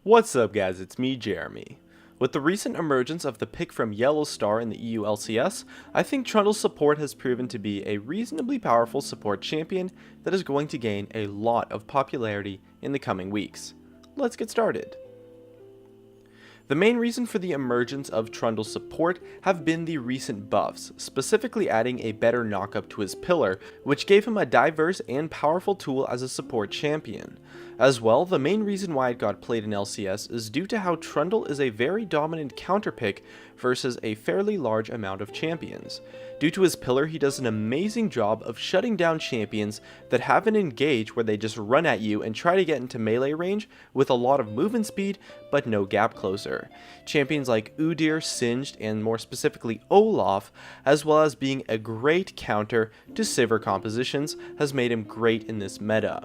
What's up guys, it's me Jeremy. With the recent emergence of the pick from Yellow Star in the EU LCS, I think Trundle's support has proven to be a reasonably powerful support champion that is going to gain a lot of popularity in the coming weeks. Let's get started. The main reason for the emergence of Trundle's support have been the recent buffs, specifically adding a better knockup to his pillar, which gave him a diverse and powerful tool as a support champion. As well, the main reason why it got played in LCS is due to how Trundle is a very dominant counter pick versus a fairly large amount of champions. Due to his pillar, he does an amazing job of shutting down champions that have an engage where they just run at you and try to get into melee range with a lot of movement speed but no gap closer. Champions like Udyr, Singed, and more specifically Olaf, as well as being a great counter to Sivir compositions, has made him great in this meta.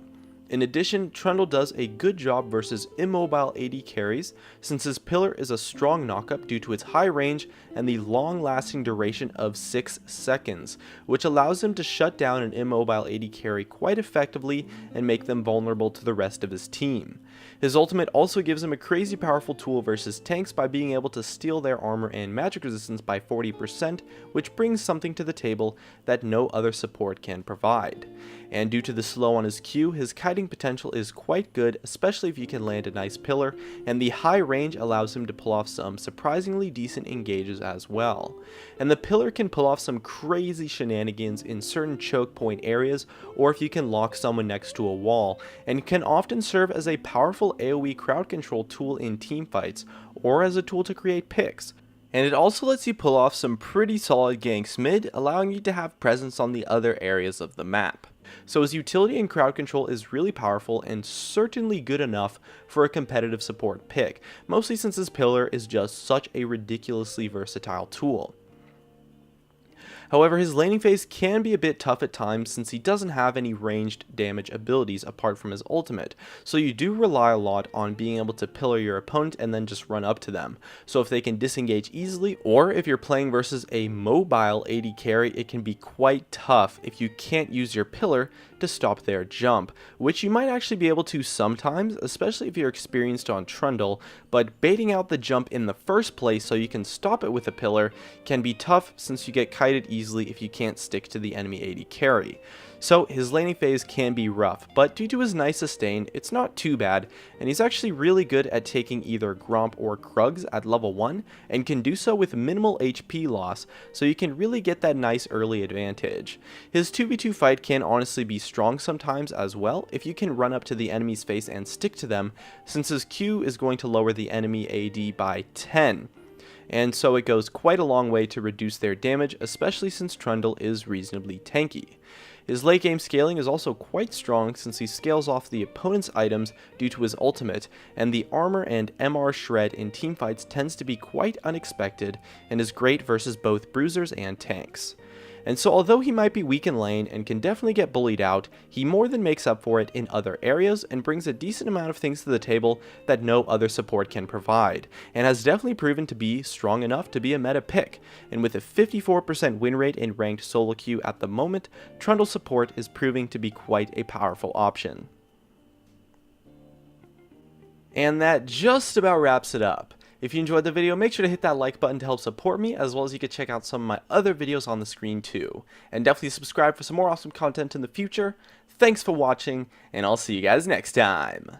In addition, Trundle does a good job versus immobile AD carries, since his pillar is a strong knockup due to its high range and the long-lasting duration of 6 seconds, which allows him to shut down an immobile AD carry quite effectively and make them vulnerable to the rest of his team. His ultimate also gives him a crazy powerful tool versus tanks by being able to steal their armor and magic resistance by 40%, which brings something to the table that no other support can provide. And due to the slow on his Q, his kiting potential is quite good, especially if you can land a nice pillar, and the high range allows him to pull off some surprisingly decent engages as well. And the pillar can pull off some crazy shenanigans in certain choke point areas, or if you can lock someone next to a wall, and can often serve as a powerful AoE crowd control tool in teamfights, or as a tool to create picks. And it also lets you pull off some pretty solid ganks mid, allowing you to have presence on the other areas of the map. So his utility and crowd control is really powerful and certainly good enough for a competitive support pick, mostly since his pillar is just such a ridiculously versatile tool. However, his laning phase can be a bit tough at times since he doesn't have any ranged damage abilities apart from his ultimate, so you do rely a lot on being able to pillar your opponent and then just run up to them. So if they can disengage easily, or if you're playing versus a mobile AD carry, it can be quite tough if you can't use your pillar to stop their jump, which you might actually be able to sometimes, especially if you're experienced on Trundle, but baiting out the jump in the first place so you can stop it with a pillar can be tough since you get kited easily if you can't stick to the enemy AD carry. So his laning phase can be rough, but due to his nice sustain, it's not too bad, and he's actually really good at taking either Gromp or Krugs at level 1, and can do so with minimal HP loss, so you can really get that nice early advantage. His 2v2 fight can honestly be strong sometimes as well, if you can run up to the enemy's face and stick to them, since his Q is going to lower the enemy AD by 10. And so it goes quite a long way to reduce their damage, especially since Trundle is reasonably tanky. His late game scaling is also quite strong since he scales off the opponent's items due to his ultimate, and the armor and MR shred in teamfights tends to be quite unexpected and is great versus both bruisers and tanks. And so although he might be weak in lane and can definitely get bullied out, he more than makes up for it in other areas and brings a decent amount of things to the table that no other support can provide, and has definitely proven to be strong enough to be a meta pick. And with a 54% win rate in ranked solo queue at the moment, Trundle support is proving to be quite a powerful option. And that just about wraps it up. If you enjoyed the video, make sure to hit that like button to help support me, as well as you can check out some of my other videos on the screen too. And definitely subscribe for some more awesome content in the future. Thanks for watching, and I'll see you guys next time.